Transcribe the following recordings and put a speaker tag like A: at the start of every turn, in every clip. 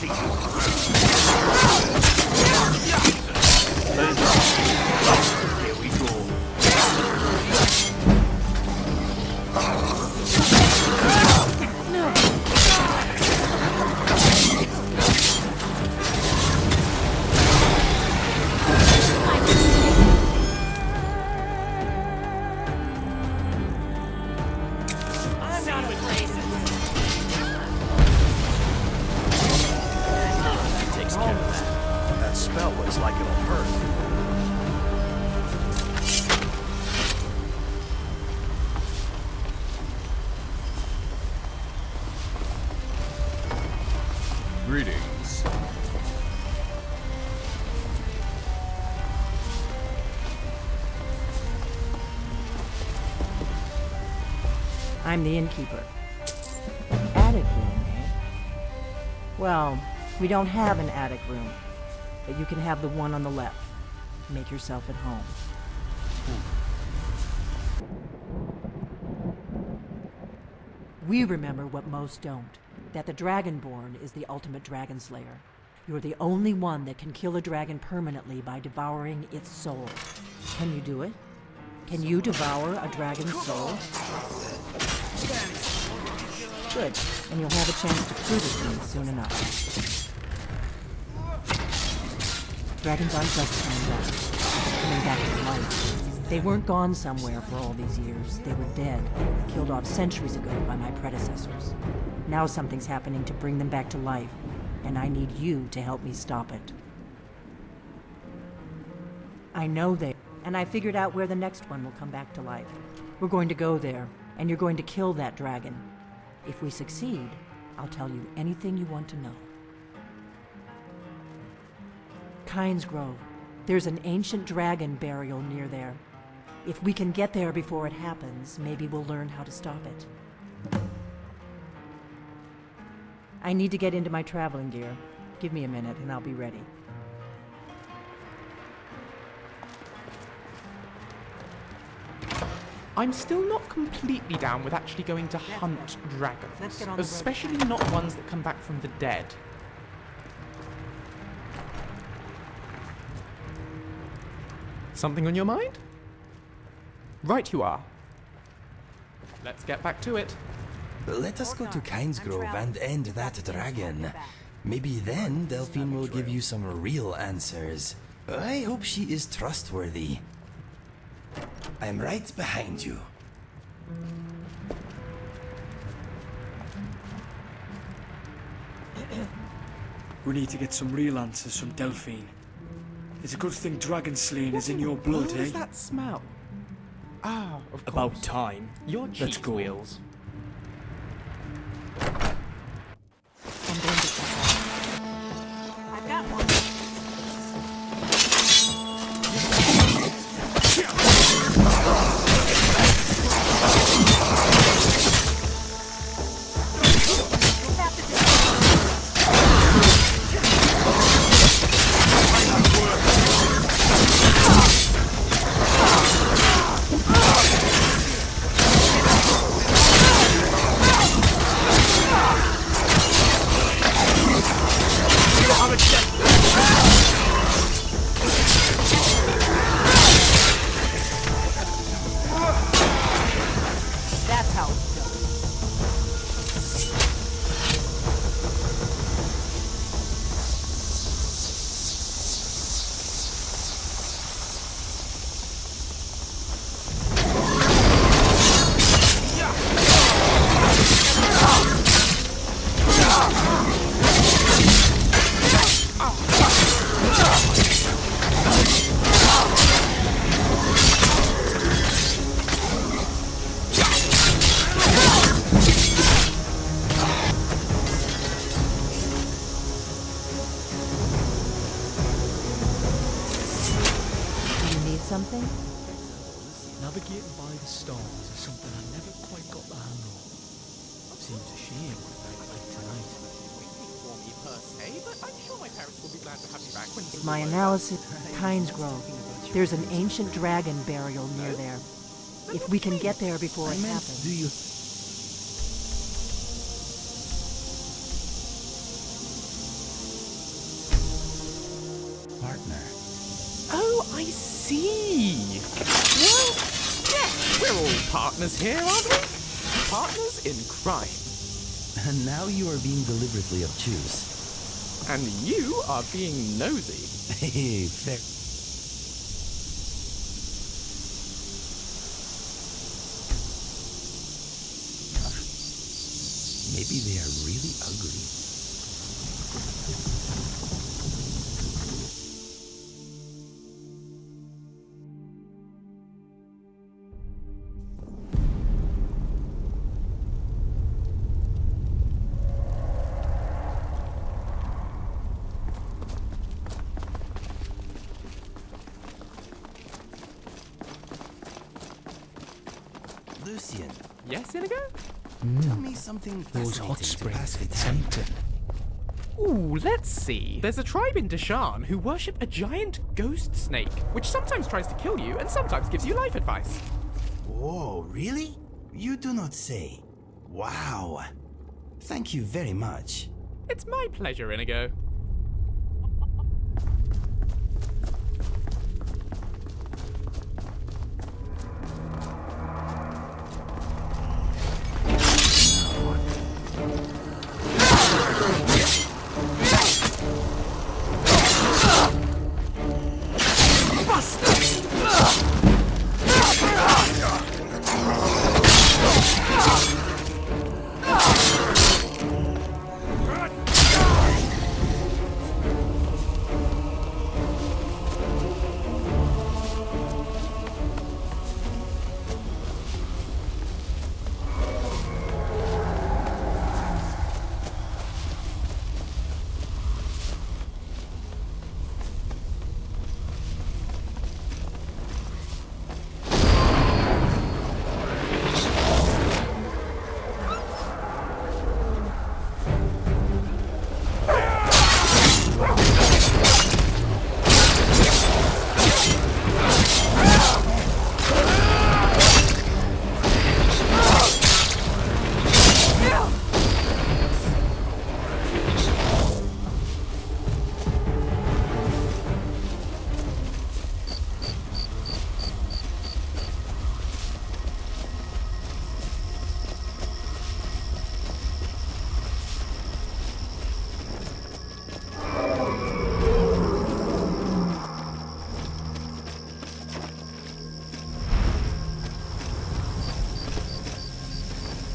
A: Here we go.
B: Greetings.
C: I'm the innkeeper. Attic room, eh? Well, we don't have an attic room, but you can have the one on the left. Make yourself at home. We remember what most don't. That the Dragonborn is the ultimate dragon slayer. You're the only one that can kill a dragon permanently by devouring its soul. Can you do it? Can you devour a dragon's soul? Good, and you'll have a chance to prove it to me soon enough. Dragons aren't just coming back to life. They weren't gone somewhere for all these years. They were dead, killed off centuries ago by my predecessors. Now something's happening to bring them back to life, and I need you to help me stop it. I know they, and I figured out where the next one will come back to life. We're going to go there, and you're going to kill that dragon. If we succeed, I'll tell you anything you want to know. Kynes Grove. There's an ancient dragon burial near there. If we can get there before it happens, maybe we'll learn how to stop it. I need to get into my traveling gear. Give me a minute and I'll be ready.
D: I'm still not completely down with actually going to hunt dragons, especially not ones that come back from the dead. Something on your mind? Right you are. Let's get back to it.
E: Let us go to Kynes Grove and end that dragon. Maybe then Delphine will give you some real answers. I hope she is trustworthy. I'm right behind you.
F: We need to get some real answers from Delphine. It's a good thing dragon slaying is in your blood,
D: What
F: eh?
D: was that smell? Ah, of course.
F: About time.
D: Your
F: Let's
D: cheese
F: go.
D: wheels.
C: I'm going to I've got one. That's how it's done. Something?
A: Navigating by the stars is something I never quite got the hang of. Seems a shame like tonight.
C: If my analysis, Kynes Grove. There's an ancient dragon burial near there. If we can get there before it happens.
E: Do you... partner.
D: Oh, I see. Well, yeah, we're all partners here, aren't we? Partners in crime.
E: And now you are being deliberately obtuse.
D: And you are being nosy.
E: Hey, fair. Maybe they are really ugly. Lucian,
D: Yes, Inigo?
E: tell me something
A: Those
E: fascinating
A: hot
E: to
A: springs,
E: pass the
A: it's
E: time.
A: tempting.
D: Ooh, let's see. There's a tribe in Deshan who worship a giant ghost snake, which sometimes tries to kill you and sometimes gives you life advice.
E: Whoa, really? You do not say. Wow. Thank you very much.
D: It's my pleasure, Inigo.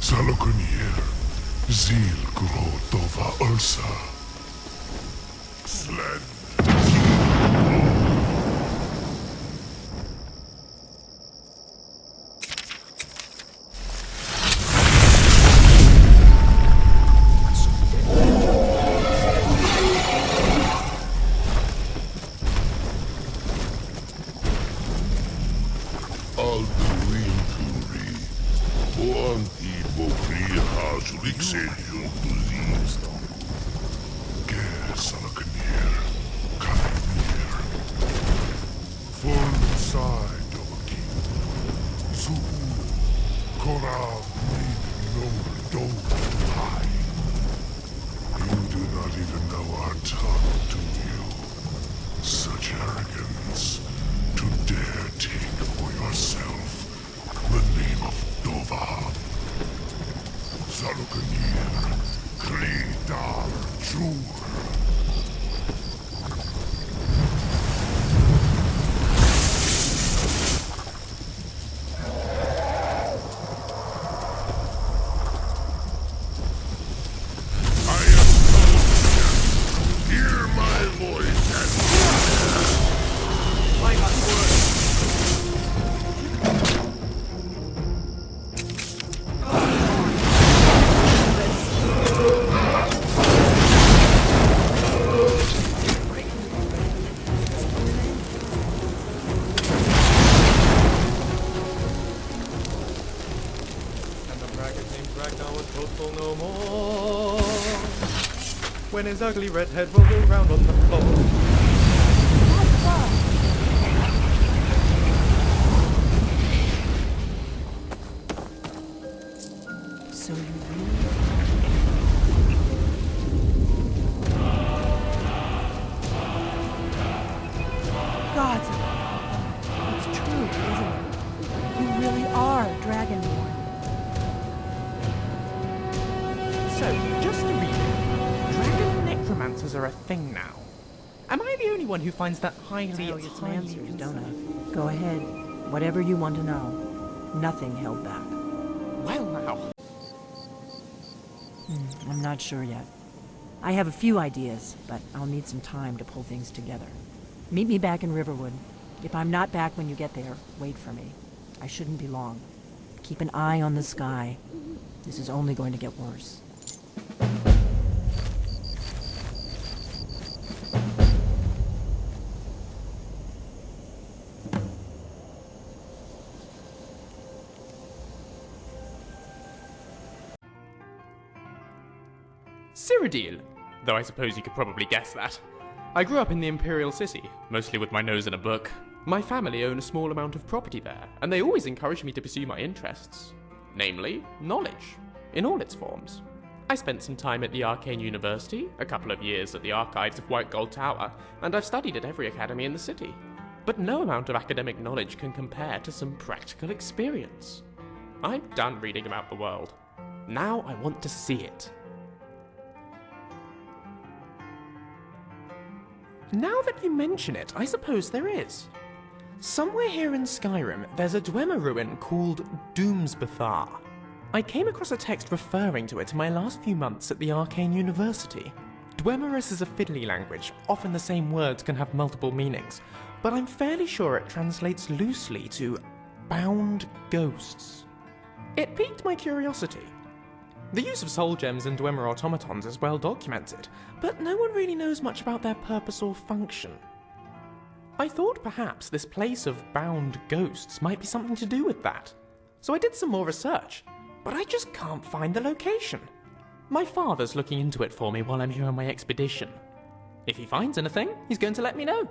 B: Salokonier, Zil Grotova Ursa. Sled. Alduinturi, Oanti Bokriha Zulixenio Duzisto. Ger Salakanier, Kaimir. Full side of a king. Zu, Korab, no don't high. You do not even know our tongue, do you? Such arrogance to dare take for yourself the name of Dova. Salukanyir, Kaidan, Jur. I am Thalmor. Hear my voice and
D: And the braggart named Draugnarok was boastful no more. When his ugly red head rolled around on the floor.
C: So you really...
D: So, just to recap, dragon necromancers are a thing now. Am I the only one who finds that highly,
C: Tell you some answers,
D: concerning?
C: don't I? Go ahead. Whatever you want to know. Nothing held back.
D: Well now.
C: I'm not sure yet. I have a few ideas, but I'll need some time to pull things together. Meet me back in Riverwood. If I'm not back when you get there, wait for me. I shouldn't be long. Keep an eye on the sky. This is only going to get worse.
D: Cyrodiil, though I suppose you could probably guess that. I grew up in the Imperial City, mostly with my nose in a book. My family own a small amount of property there, and they always encouraged me to pursue my interests. Namely, knowledge, in all its forms. I spent some time at the Arcane University, a couple of years at the archives of White Gold Tower, and I've studied at every academy in the city. But no amount of academic knowledge can compare to some practical experience. I'm done reading about the world. Now I want to see it. Now that you mention it, I suppose there is. Somewhere here in Skyrim, there's a Dwemer ruin called Doomsbethar. I came across a text referring to it in my last few months at the Arcane University. Dwemerus is a fiddly language, often the same words can have multiple meanings, but I'm fairly sure it translates loosely to bound ghosts. It piqued my curiosity. The use of soul gems in Dwemer automatons is well documented, but no one really knows much about their purpose or function. I thought perhaps this place of bound ghosts might be something to do with that. So I did some more research, but I just can't find the location. My father's looking into it for me while I'm here on my expedition. If he finds anything, he's going to let me know.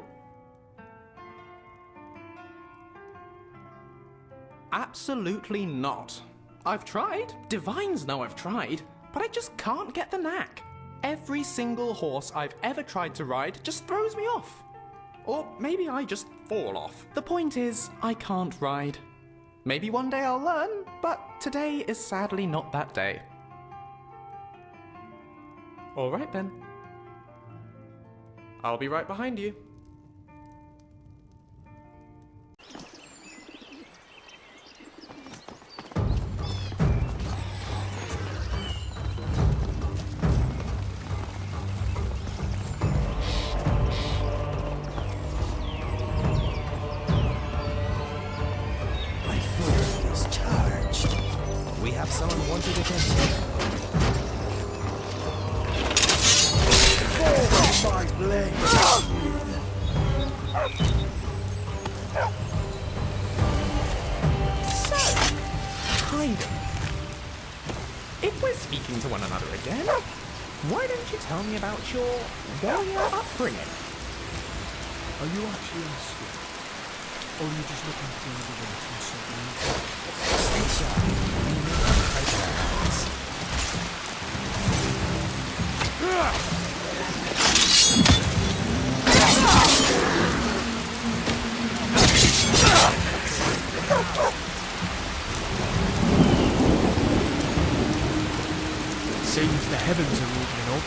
D: Absolutely not. I've tried. Divines know I've tried, but I just can't get the knack. Every single horse I've ever tried to ride just throws me off. Or maybe I just fall off. The point is, I can't ride. Maybe one day I'll learn, but today is sadly not that day. Alright then. I'll be right behind you.
E: Someone wanted attention.
F: My blade!
D: So, Kaidan. If we're speaking to one another again, why don't you tell me about your warrior upbringing?
A: Are you actually a scout? Or are you just looking for another way to insult me? Seems the heavens are opening up.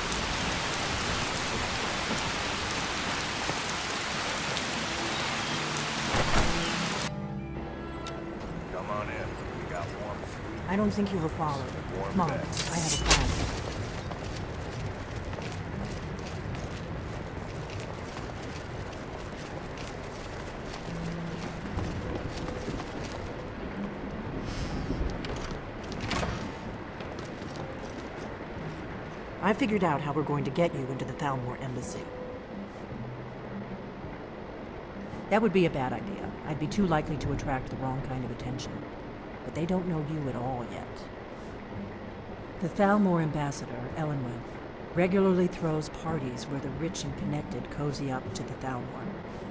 B: Come on in. We got warm food.
C: I don't think you were followed. Come on, I have a plan. I figured out how we're going to get you into the Thalmor embassy. That would be a bad idea. I'd be too likely to attract the wrong kind of attention. But they don't know you at all yet. The Thalmor ambassador, Elenwen, regularly throws parties where the rich and connected cozy up to the Thalmor.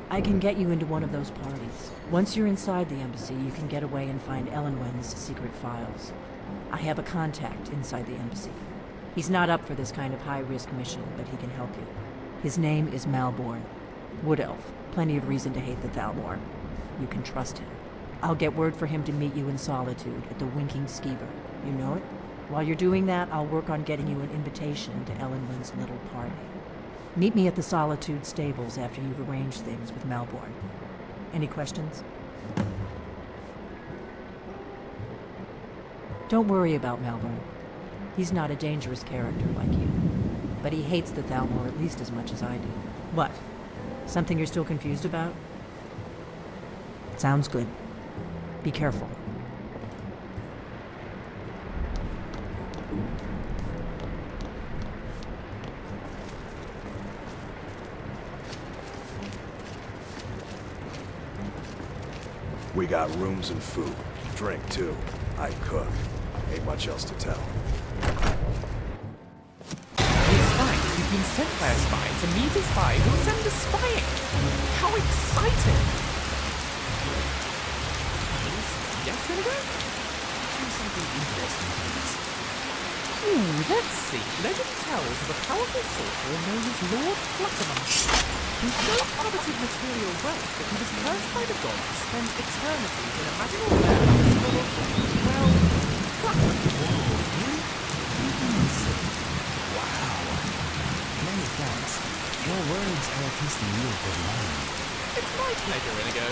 C: I can get you into one of those parties. Once you're inside the embassy, you can get away and find Elenwen's secret files. I have a contact inside the embassy. He's not up for this kind of high-risk mission, but he can help you. His name is Malborn. Wood Elf. Plenty of reason to hate the Thalmor. You can trust him. I'll get word for him to meet you in solitude at the Winking Skeever. You know it? While you're doing that, I'll work on getting you an invitation to Ellenwyn's little party. Meet me at the Solitude stables after you've arranged things with Melbourne. Any questions? Don't worry about Melbourne. He's not a dangerous character like you. But he hates the Thalmor at least as much as I do. What? Something you're still confused about? Sounds good. Be careful.
B: We got rooms and food. Drink, too. I cook. Ain't much else to tell.
D: It's fine. You've been sent by a spy to meet a spy who'll send a spying. How exciting! Yes, Senator?
E: Do something interesting, please.
D: Let's see. Legend tells of a powerful sorcerer known as Lord Flutterman, who so coveted material wealth that he was cursed by the gods to spend eternity in a magical warehouse full of, well, Flutterman.
E: Wow. Many thanks. Your words are a testimonial for mine.
D: It's my pleasure, Inigo.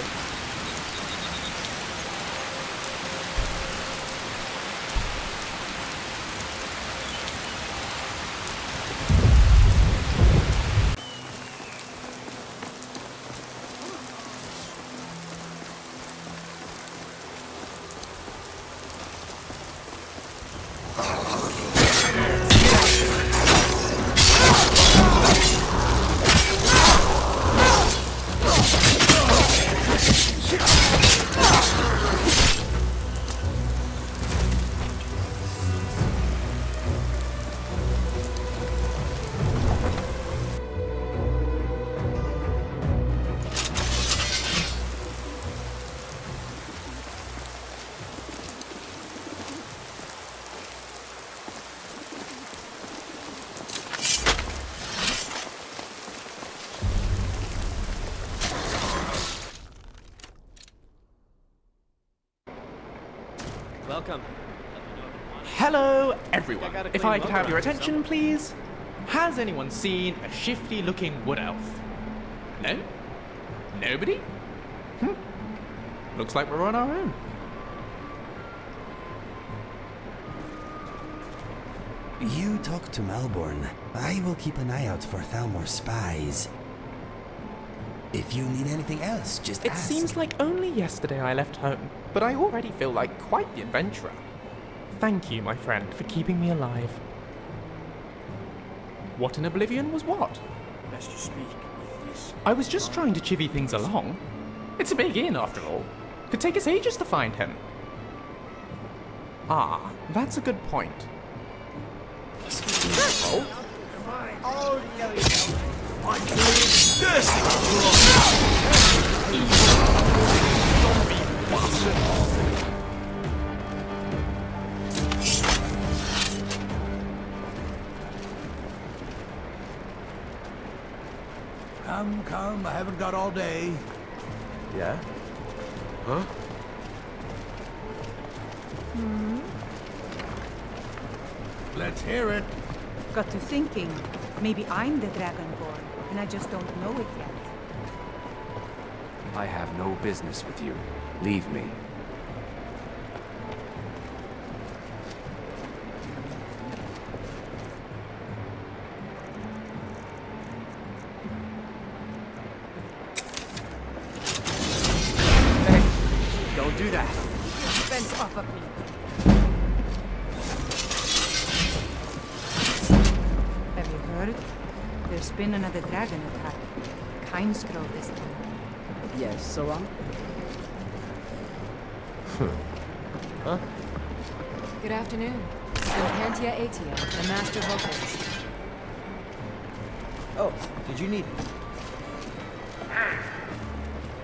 A: Welcome.
D: Hello, everyone.
A: Check out a
D: If
A: clean
D: I could have
A: lumber
D: your
A: rack or
D: attention, please. Has anyone seen a shifty-looking wood elf? No? Nobody? Looks like we're on our own.
E: You talk to Melbourne. I will keep an eye out for Thalmor spies. If you need anything else, just
D: It
E: ask.
D: seems like only yesterday I left home, but I already feel like quite the adventurer. Thank you, my friend, for keeping me alive. What in oblivion was what?
F: Lest you speak with this.
D: I was just trying to chivvy things along. It's a big inn, after all. Could take us ages to find him. Ah, that's a good point. Careful!
G: Come, I haven't got all day.
B: Yeah? Huh?
G: Let's hear it.
H: Got to thinking, maybe I'm the Dragonborn, and I just don't know it yet.
I: I have no business with you. Leave me.
F: Hey, don't do that.
H: Fence off of me. Have you heard? There's been another dragon attack. Kainsgrove this time.
J: Yes, so on.
K: Good afternoon. I'm Pantia Atia, the master vocalist.
J: Oh, did you need it?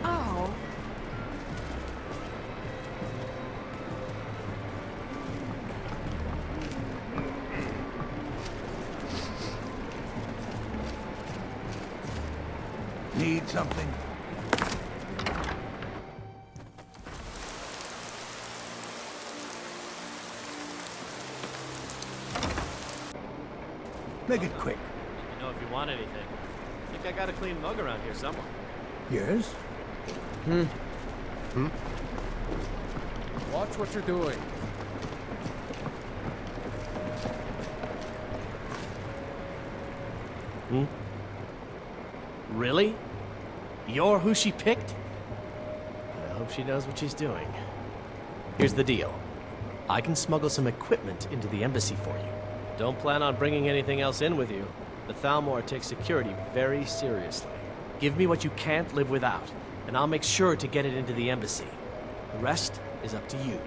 K: Oh.
G: Need something? Make it quick.
L: Let me know if you want anything. I think I got a clean mug around here somewhere.
G: Yes?
M: Watch what you're doing.
L: Really? You're who she picked? I hope she knows what she's doing. Here's the deal. I can smuggle some equipment into the embassy for you. Don't plan on bringing anything else in with you. The Thalmor takes security very seriously. Give me what you can't live without, and I'll make sure to get it into the embassy. The rest is up to you.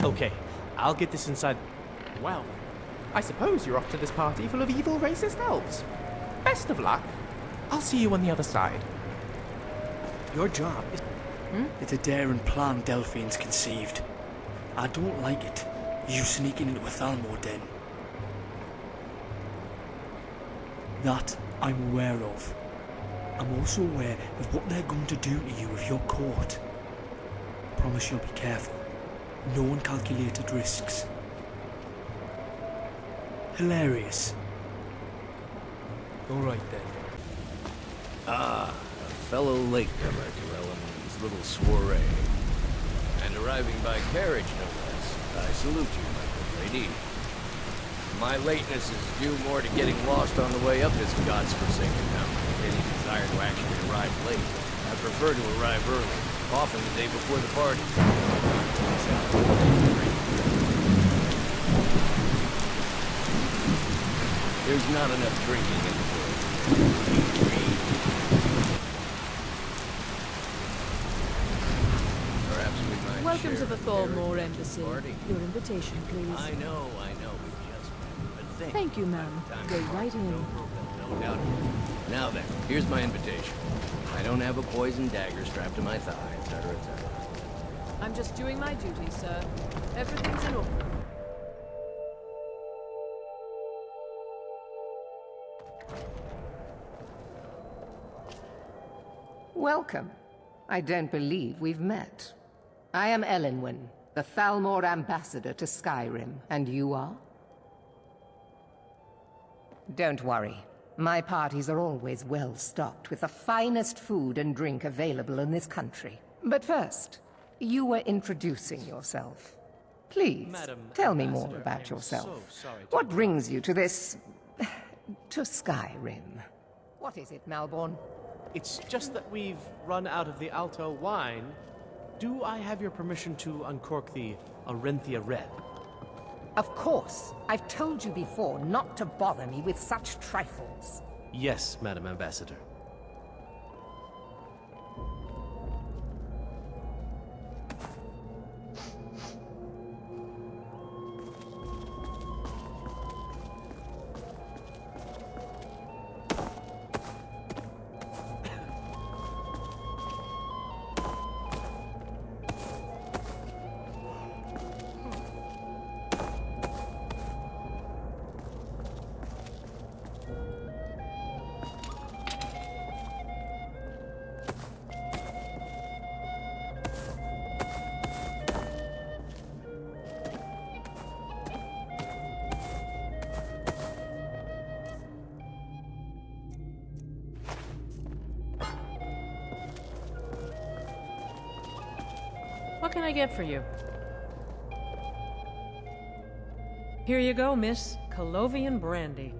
L: Okay, I'll get this inside.
D: Well, I suppose you're off to this party full of evil racist elves. Best of luck. I'll see you on the other side.
L: Your job is...
F: It's a daring plan Delphine's conceived. I don't like it. You sneaking into a Thalmor den. That I'm aware of. I'm also aware of what they're going to do to you if you're caught. Promise you'll be careful. No uncalculated risks. Hilarious.
A: All right then.
N: Ah, a fellow latecomer to Ellen's little soiree. And arriving by carriage, no less. I salute you, my good lady. My lateness is due more to getting lost on the way up this god's-forsaken mountain than any desire to actually arrive late. I prefer to arrive early, often the day before the party. There's not enough drinking in the world. Perhaps we might
K: Welcome to the
N: share
K: Thalmor embassy.
N: party.
K: Your invitation, please.
N: I know, we've just met. But
K: Thank you, ma'am. Go right in.
N: No doubt. Now then, here's my invitation. I don't have a poison dagger strapped to my thigh, etc., etc.
K: I'm just doing my duty, sir. Everything's in order.
O: Welcome. I don't believe we've met. I am Elenwen, the Thalmor ambassador to Skyrim, and you are? Don't worry. My parties are always well stocked with the finest food and drink available in this country. But first, you were introducing yourself. Please,
L: Madam
O: tell me
L: Ambassador,
O: more about
L: I'm
O: yourself.
L: so sorry to
O: What brings you to this... to Skyrim? What is it, Malborn?
L: It's just that we've run out of the Alto wine. Do I have your permission to uncork the Arenthia Red?
O: Of course. I've told you before not to bother me with such trifles.
L: Yes, Madam Ambassador.
H: What can I get for you? Here you go, miss. Colovian brandy.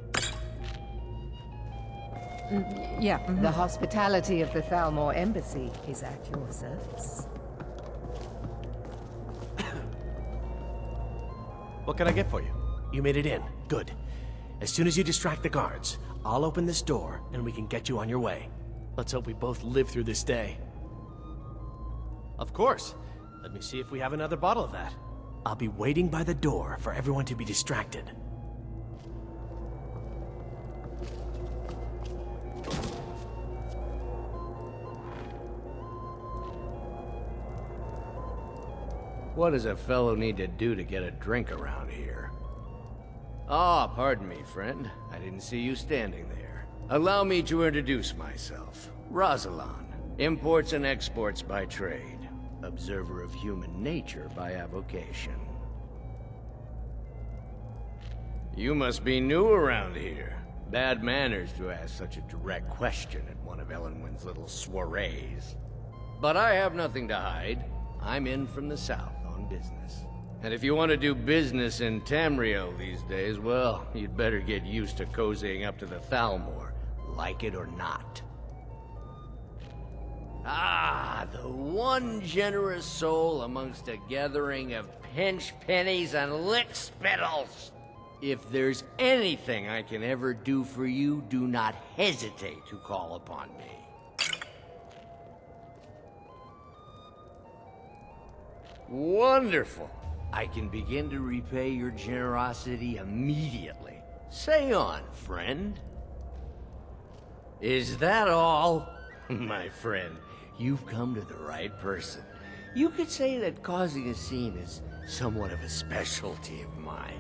O: Yeah. The hospitality of the Thalmor embassy is at your service.
L: What can I get for you? You made it in. Good. As soon as you distract the guards, I'll open this door and we can get you on your way. Let's hope we both live through this day. Of course. Let me see if we have another bottle of that. I'll be waiting by the door for everyone to be distracted.
N: What does a fellow need to do to get a drink around here? Ah, pardon me, friend. I didn't see you standing there. Allow me to introduce myself. Rosalan, imports and exports by trade. Observer of human nature by avocation. You must be new around here. Bad manners to ask such a direct question at one of Elenwyn's little soirees. But I have nothing to hide. I'm in from the south on business. And if you want to do business in Tamriel these days, well, you'd better get used to cozying up to the Thalmor, like it or not. Ah, the one generous soul amongst a gathering of pinch pennies and lick spittles. If there's anything I can ever do for you, do not hesitate to call upon me. Wonderful. I can begin to repay your generosity immediately. Say on, friend. Is that all? My friend, you've come to the right person. You could say that causing a scene is somewhat of a specialty of mine.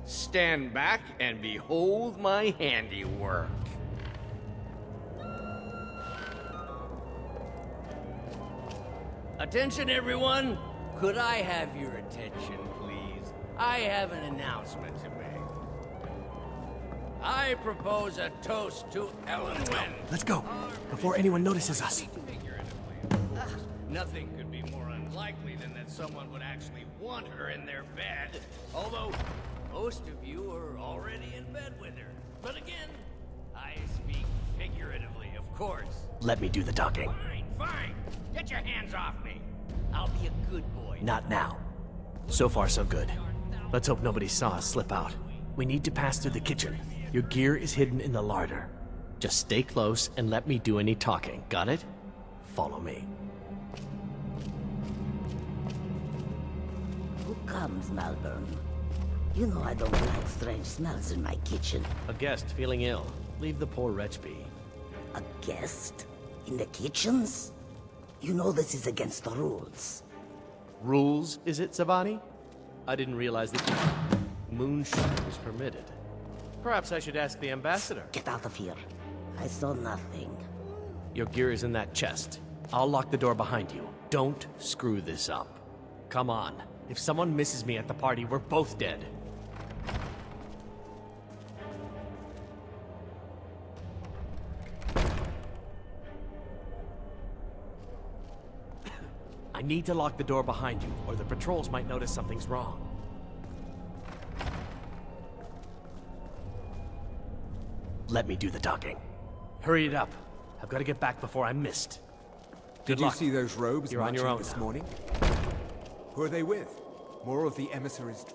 N: Stand back and behold my handiwork. Attention, everyone! Could I have your attention, please? I have an announcement to make. I propose a toast to Elenwyn.
A: Let's go, before anyone notices us.
N: Nothing could be more unlikely than that someone would actually want her in their bed. Although, most of you are already in bed with her. But again, I speak figuratively, of course.
A: Let me do the talking.
N: Fine, fine. Get your hands off me. I'll be a good boy.
A: Not now. So far, so good. Let's hope nobody saw us slip out. We need to pass through the kitchen. Your gear is hidden in the larder. Just stay close and let me do any talking. Got it? Follow me.
M: Who comes, Malvern? You know I don't like strange smells in my kitchen.
A: A guest feeling ill. Leave the poor wretch be.
M: A guest? In the kitchens? You know this is against the rules.
A: Rules, is it, Savani? I didn't realize that moonshine was permitted. Perhaps I should ask the ambassador.
M: Get out of here. I saw nothing.
A: Your gear is in that chest. I'll lock the door behind you. Don't screw this up. Come on. If someone misses me at the party, we're both dead. I need to lock the door behind you, or the patrols might notice something's wrong. Let me do the talking. Hurry it up. I've got to get back before I'm missed.
P: Did you see those robes
A: You're on your own
P: this
A: now.
P: morning? Who are they with? More of the emissaries.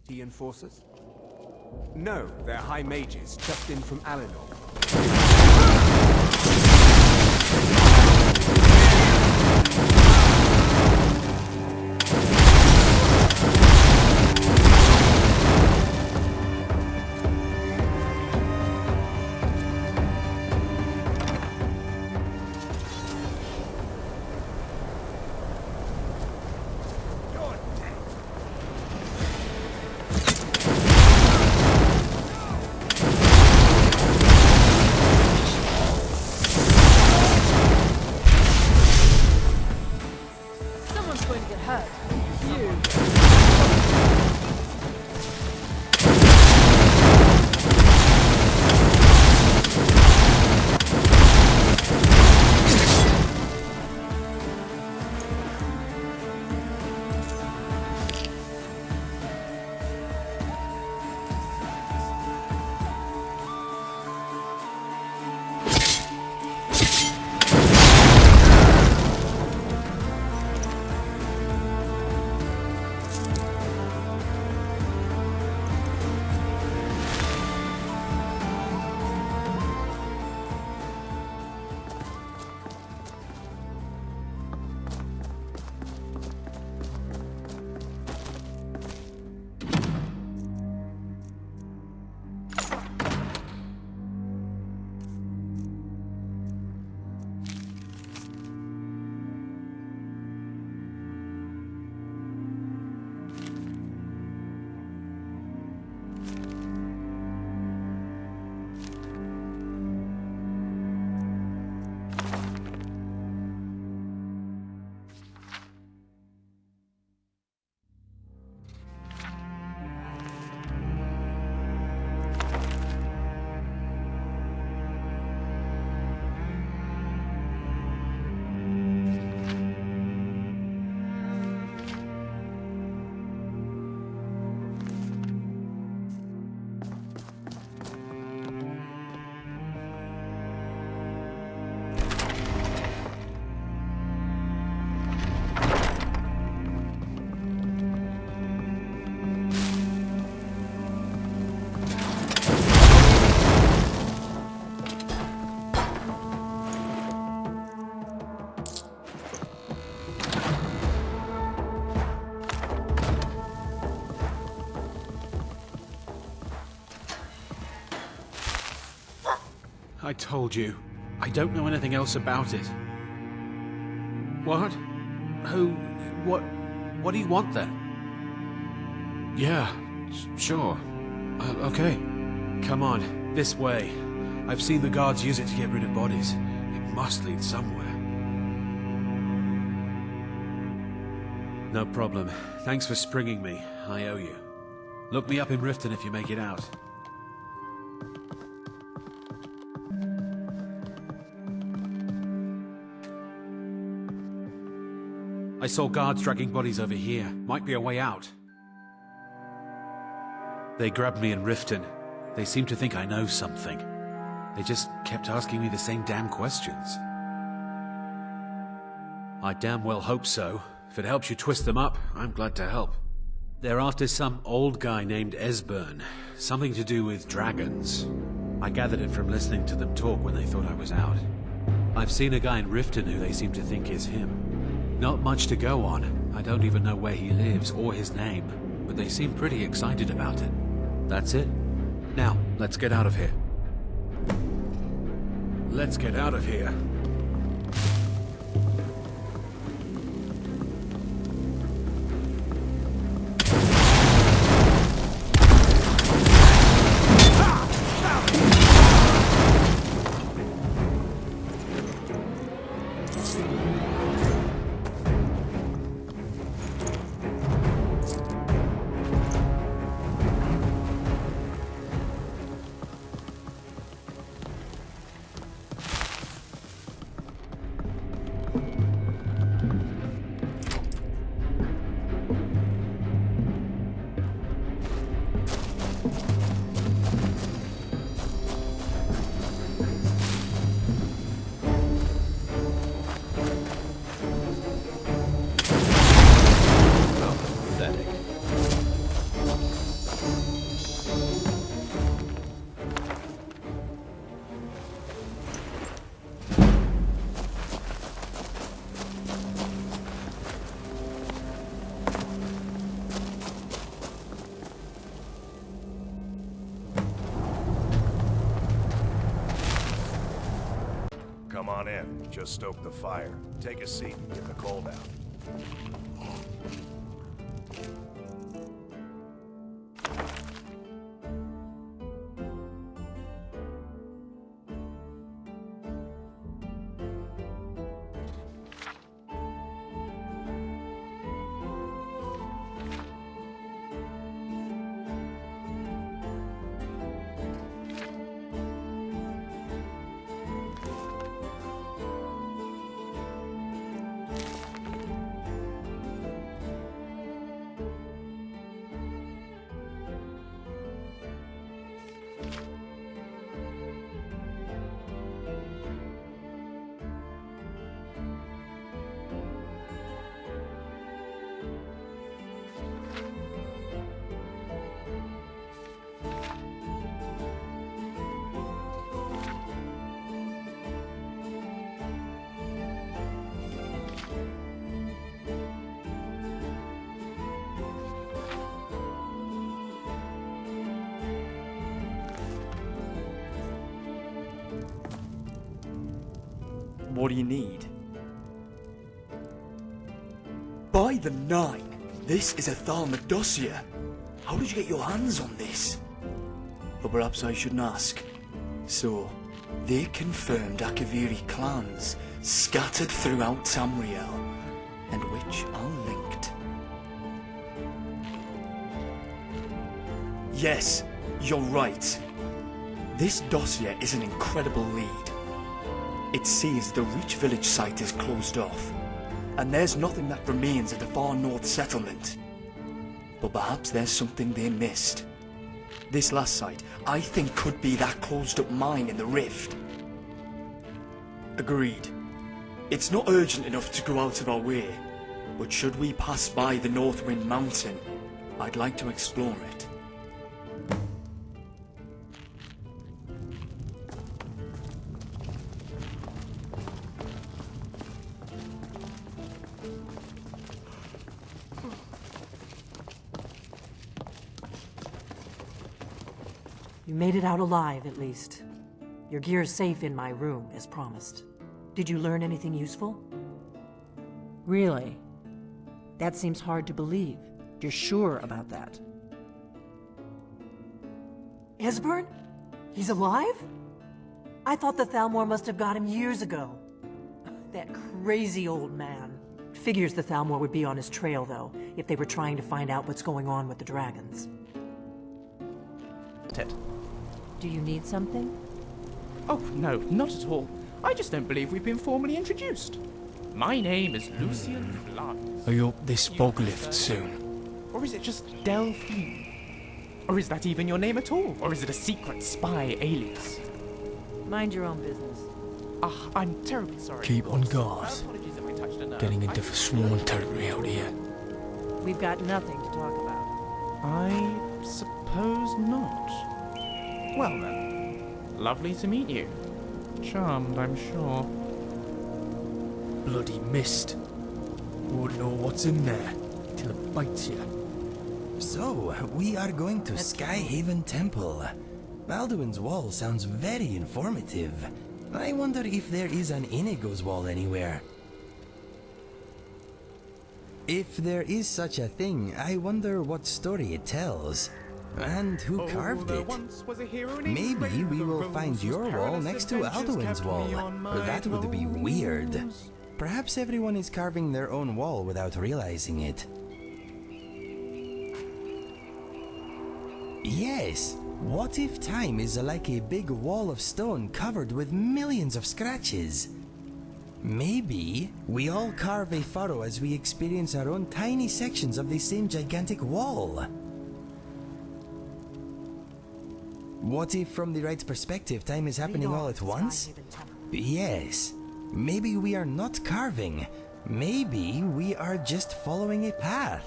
P: The enforcers? No, they're high mages, just in from Alinor.
Q: I told you. I don't know anything else about it. What? Who? What do you want then? Yeah, sure. Okay. Come on, this way. I've seen the guards use it to get rid of bodies. It must lead somewhere. No problem. Thanks for springing me. I owe you. Look me up in Riften if you make it out. I saw guards dragging bodies over here. Might be a way out. They grabbed me in Riften. They seem to think I know something. They just kept asking me the same damn questions. I damn well hope so. If it helps you twist them up, I'm glad to help. They're after some old guy named Esbern. Something to do with dragons. I gathered it from listening to them talk when they thought I was out. I've seen a guy in Riften who they seem to think is him. Not much to go on. I don't even know where he lives or his name, but they seem pretty excited about it. That's it. Now, let's get out of here. Let's get out of here.
B: Come on in. Just stoke the fire. Take a seat and get the cold out.
F: What do you need? By the Nine, this is a Thalmor dossier. How did you get your hands on this? Or perhaps I shouldn't ask. So, they confirmed Akaviri clans scattered throughout Tamriel, and which are linked. Yes, you're right. This dossier is an incredible lead. It sees the Reach village site is closed off, and there's nothing that remains of the far north settlement. But perhaps there's something they missed. This last site, I think, could be that closed up mine in the rift. Agreed. It's not urgent enough to go out of our way, but should we pass by the Northwind mountain, I'd like to explore it.
C: You made it out alive, at least. Your gear's safe in my room, as promised. Did you learn anything useful? Really? That seems hard to believe. You're sure about that? Esbern? He's alive? I thought the Thalmor must have got him years ago. That crazy old man. Figures the Thalmor would be on his trail, though, if they were trying to find out what's going on with the dragons.
D: Ted.
C: Do you need something?
D: Oh, no, not at all. I just don't believe we've been formally introduced. My name is Lucian Flood.
F: Are you up this fog lift soon?
D: Or is it just Delphine? Or is that even your name at all? Or is it a secret spy alias?
C: Mind your own business.
D: Ah, I'm terribly sorry.
F: Keep on guard.
D: Apologies if I touched a nerve.
F: Getting into sworn territory out here.
C: We've got nothing to talk about.
D: I suppose not. Well then, lovely to meet you. Charmed, I'm sure.
F: Bloody mist. Won't know what's in there till it bites you.
E: So, we are going to Skyhaven Temple. Alduin's wall sounds very informative. I wonder if there is an Inigo's wall anywhere. If there is such a thing, I wonder what story it tells. And who carved it? Maybe we will find your wall next to Alduin's wall. That would be weird. Perhaps everyone is carving their own wall without realizing it. Yes, what if time is like a big wall of stone covered with millions of scratches? Maybe we all carve a furrow as we experience our own tiny sections of the same gigantic wall. What if from the right perspective time is happening all at once? Yes. Maybe we are not carving. Maybe we are just following a path.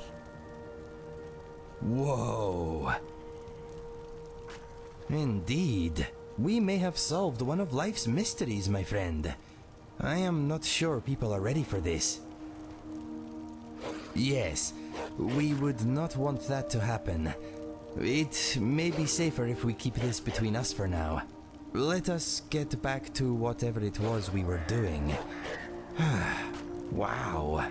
E: Whoa. Indeed. We may have solved one of life's mysteries, my friend. I am not sure people are ready for this. Yes, we would not want that to happen. It may be safer if we keep this between us for now. Let us get back to whatever it was we were doing. Wow.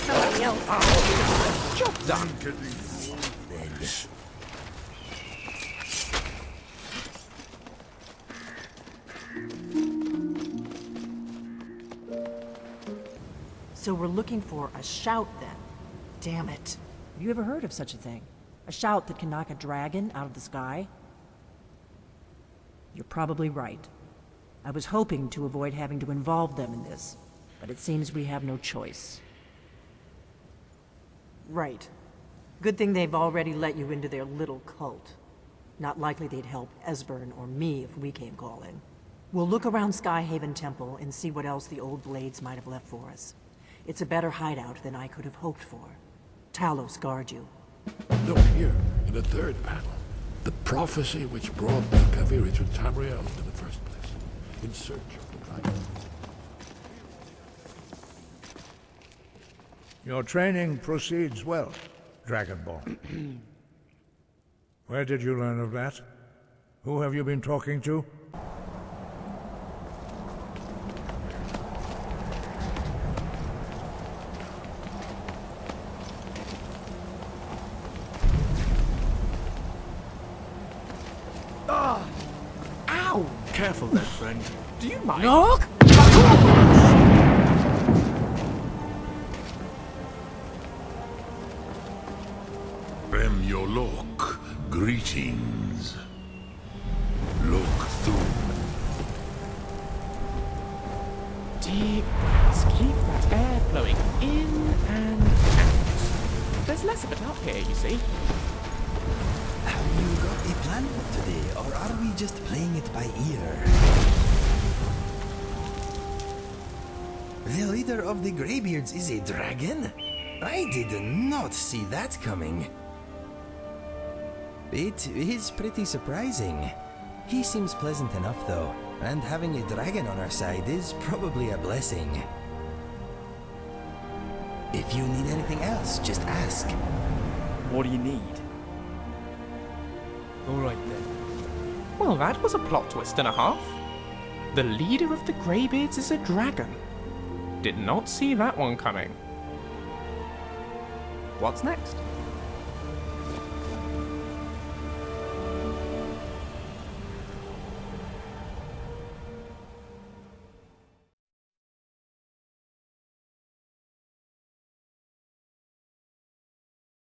D: Somebody else. Job done.
C: So we're looking for a shout then. Damn it. Have you ever heard of such a thing? A shout that can knock a dragon out of the sky? You're probably right. I was hoping to avoid having to involve them in this, but it seems we have no choice. Right. Good thing they've already let you into their little cult. Not likely they'd help Esbern or me if we came calling. We'll look around Skyhaven Temple and see what else the old blades might have left for us. It's a better hideout than I could have hoped for. Talos guard you.
R: Look here, in the third panel. The prophecy which brought Kaviri to Tamriel in the first place, in search of the dragon.
G: Your training proceeds well, Dragonborn. Where did you learn of that? Who have you been talking to?
D: Ow!
F: Careful there, friend.
D: Do you mind?
F: Knock!
R: Yolok, greetings. Look through.
D: Deep breaths. Keep that air flowing in and out. There's less of it up here, you see.
E: Have you got a plan for today, or are we just playing it by ear? The leader of the Greybeards is a dragon? I did not see that coming. It is pretty surprising. He seems pleasant enough though, and having a dragon on our side is probably a blessing. If you need anything else, just ask.
J: What do you need?
F: Alright then.
D: Well, that was a plot twist and a half. The leader of the Greybeards is a dragon. Did not see that one coming. What's next?